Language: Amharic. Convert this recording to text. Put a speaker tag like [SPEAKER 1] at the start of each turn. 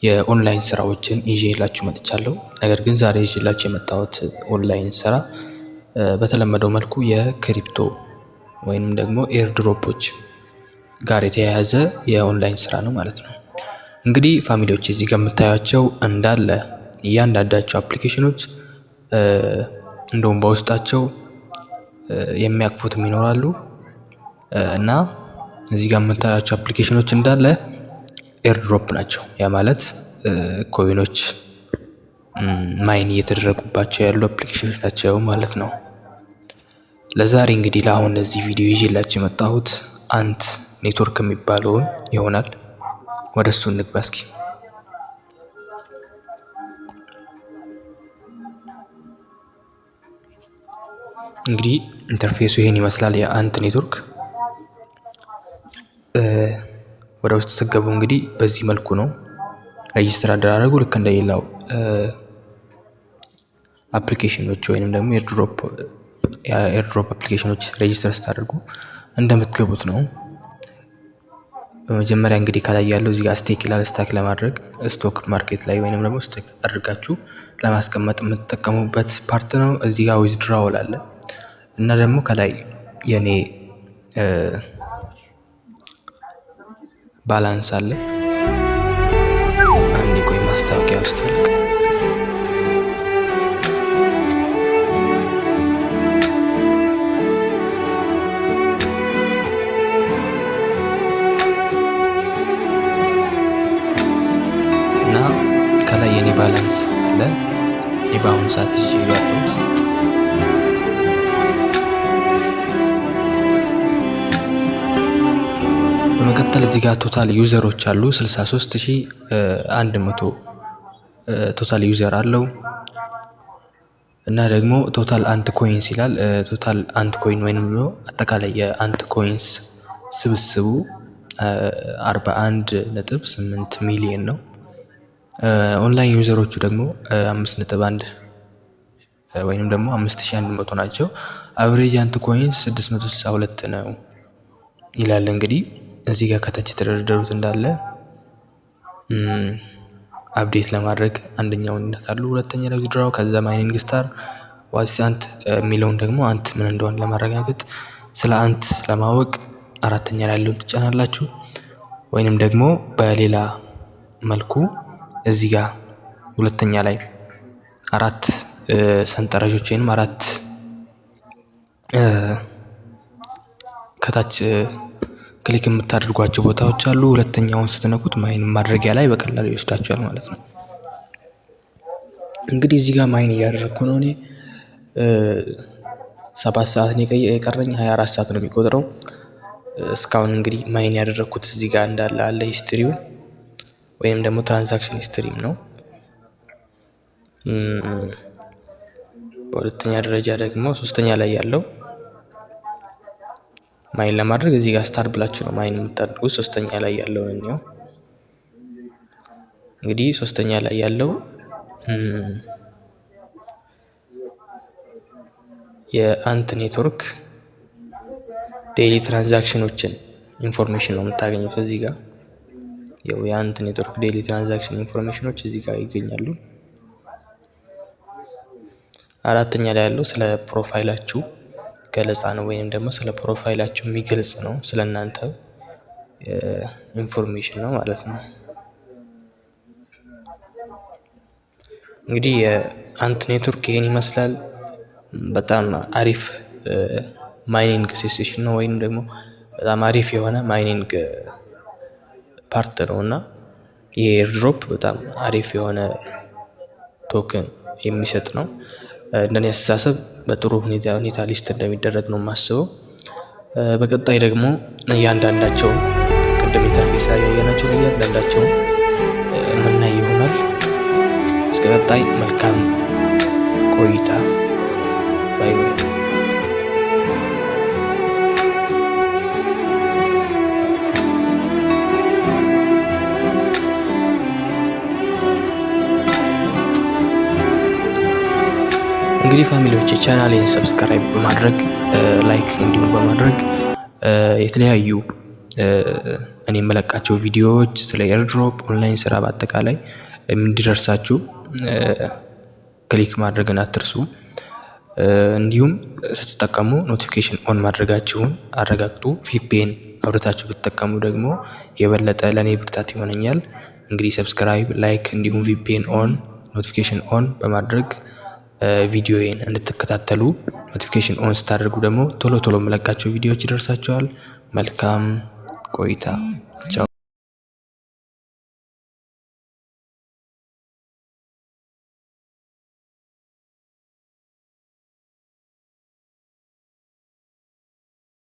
[SPEAKER 1] የኦንላይን ስራዎችን ይዤላችሁ መጥቻለሁ። ነገር ግን ዛሬ ይዤላችሁ የመጣሁት ኦንላይን ስራ በተለመደው መልኩ የክሪፕቶ ወይንም ደግሞ ኤርድሮፖች ጋር የተያያዘ የኦንላይን ስራ ነው ማለት ነው። እንግዲህ ፋሚሊዎች እዚህ ጋር የምታዩቸው እንዳለ እያንዳንዳቸው አፕሊኬሽኖች እንደውም በውስጣቸው የሚያቅፉትም ይኖራሉ እና እዚህ ጋር የምታዩቸው አፕሊኬሽኖች እንዳለ ኤርድሮፕ ናቸው። ያ ማለት ኮይኖች ማይን እየተደረጉባቸው ያሉ አፕሊኬሽኖች ናቸው ማለት ነው። ለዛሬ እንግዲህ ለአሁን እዚህ ቪዲዮ ይዤላችሁ የመጣሁት አንት ኔትወርክ የሚባለውን ይሆናል። ወደ እሱ እንግባ እስኪ። እንግዲህ ኢንተርፌሱ ይሄን ይመስላል። የአንት ኔትወርክ ወደ ውስጥ ስገቡ እንግዲህ በዚህ መልኩ ነው ሬጂስተር አደራረጉ። ልክ እንደሌላው አፕሊኬሽኖች ወይንም ደግሞ ኤርድሮፕ አፕሊኬሽኖች ሬጂስተር ስታደርጉ እንደምትገቡት ነው። በመጀመሪያ እንግዲህ ከላይ ያለው እዚህ ጋር ስቴክ ይላል። ስታክ ለማድረግ ስቶክ ማርኬት ላይ ወይንም ደግሞ ስቴክ አድርጋችሁ ለማስቀመጥ የምትጠቀሙበት ፓርት ነው። እዚህ ጋር ዊዝድራውል አለ እና ደግሞ ከላይ የኔ ባላንስ አለ። አንዴ ቆይ ማስታወቂያ ውስጥ እና ከላይ የኔ ባላንስ አለ። እኔ በአሁኑ ሰዓት ይዤ ያለሁት በመቀጠል እዚህ ጋር ቶታል ዩዘሮች አሉ። 63100 ቶታል ዩዘር አለው እና ደግሞ ቶታል አንት ኮይንስ ይላል። ቶታል አንት ኮይን ወይንም ደግሞ አጠቃላይ የአንት ኮይንስ ስብስቡ 41.8 ሚሊዮን ነው። ኦንላይን ዩዘሮቹ ደግሞ 5.1 ወይንም ደግሞ 5100 ናቸው። አቨሬጅ አንት ኮይንስ 662 ነው ይላል። እንግዲህ እዚህ ጋር ከታች የተደረደሩት እንዳለ አፕዴት ለማድረግ አንደኛውን ይነካሉ። ሁለተኛ ላይ ዊዝድራው፣ ከዛ ማይኒንግ ስታር ዋትስ አንት የሚለውን ደግሞ አንት ምን እንደሆነ ለማረጋገጥ ስለ አንት ለማወቅ አራተኛ ላይ ያለውን ትጫናላችሁ። ወይንም ደግሞ በሌላ መልኩ እዚህ ጋር ሁለተኛ ላይ አራት ሰንጠረዦች ወይንም አራት ከታች ክሊክ የምታደርጓቸው ቦታዎች አሉ። ሁለተኛውን ስትነኩት ማይን ማድረጊያ ላይ በቀላሉ ይወስዳችኋል ማለት ነው። እንግዲህ እዚህ ጋር ማይን እያደረግኩ ነው እኔ 7 ሰዓት ነው የቀረኝ። 24 ሰዓት ነው የሚቆጥረው እስካሁን። እንግዲህ ማይን ያደረግኩት እዚህ ጋር እንዳለ አለ ሂስትሪው ወይንም ደግሞ ትራንዛክሽን ሂስትሪም ነው። በሁለተኛ ደረጃ ደግሞ ሶስተኛ ላይ ያለው ማይን ለማድረግ እዚህ ጋር ስታር ብላችሁ ነው ማይን የምታደርጉት። ሶስተኛ ላይ ያለው ነው እንግዲህ ሶስተኛ ላይ ያለው የአንት ኔትወርክ ዴይሊ ትራንዛክሽኖችን ኢንፎርሜሽን ነው የምታገኙት እዚህ ጋር። ያው የአንት ኔትወርክ ዴይሊ ትራንዛክሽን ኢንፎርሜሽኖች እዚህ ጋር ይገኛሉ። አራተኛ ላይ ያለው ስለ ፕሮፋይላችሁ ገለጻ ነው ወይንም ደግሞ ስለ ፕሮፋይላችሁ የሚገልጽ ነው። ስለናንተ ኢንፎርሜሽን ነው ማለት ነው። እንግዲህ የአንት ኔትወርክ ይሄን ይመስላል። በጣም አሪፍ ማይኒንግ ሴሽን ነው ወይንም ደግሞ በጣም አሪፍ የሆነ ማይኒንግ ፓርት ነው እና ይሄ ኤርድሮፕ በጣም አሪፍ የሆነ ቶክን የሚሰጥ ነው። እንደኔ አስተሳሰብ በጥሩ ሁኔታ ሊስት እንደሚደረግ ነው የማስበው። በቀጣይ ደግሞ እያንዳንዳቸው ቅድም ኢንተርፌስ ላይ ያየናቸው እያንዳንዳቸው የምናይ ይሆናል። እስከ ቀጣይ መልካም ቆይታ። ባይ ባይ። እንግዲህ ፋሚሊዎች ቻናሌን ሰብስክራይብ በማድረግ ላይክ እንዲሁም በማድረግ የተለያዩ እኔ የምለቃቸው ቪዲዮዎች ስለ ኤርድሮፕ ኦንላይን ስራ በአጠቃላይ እንዲደርሳችሁ ክሊክ ማድረግን አትርሱ። እንዲሁም ስትጠቀሙ ኖቲፊኬሽን ኦን ማድረጋችሁን አረጋግጡ። ቪፒኤን አብርታችሁ ብትጠቀሙ ደግሞ የበለጠ ለኔ ብርታት ይሆነኛል። እንግዲህ ሰብስክራይብ፣ ላይክ እንዲሁም ቪፒኤን ኦን ኖቲፊኬሽን ኦን በማድረግ ቪዲዮዬን እንድትከታተሉ። ኖቲፊኬሽን ኦን ስታደርጉ ደግሞ ቶሎ ቶሎ የምለቃቸው ቪዲዮዎች ይደርሳችኋል። መልካም ቆይታ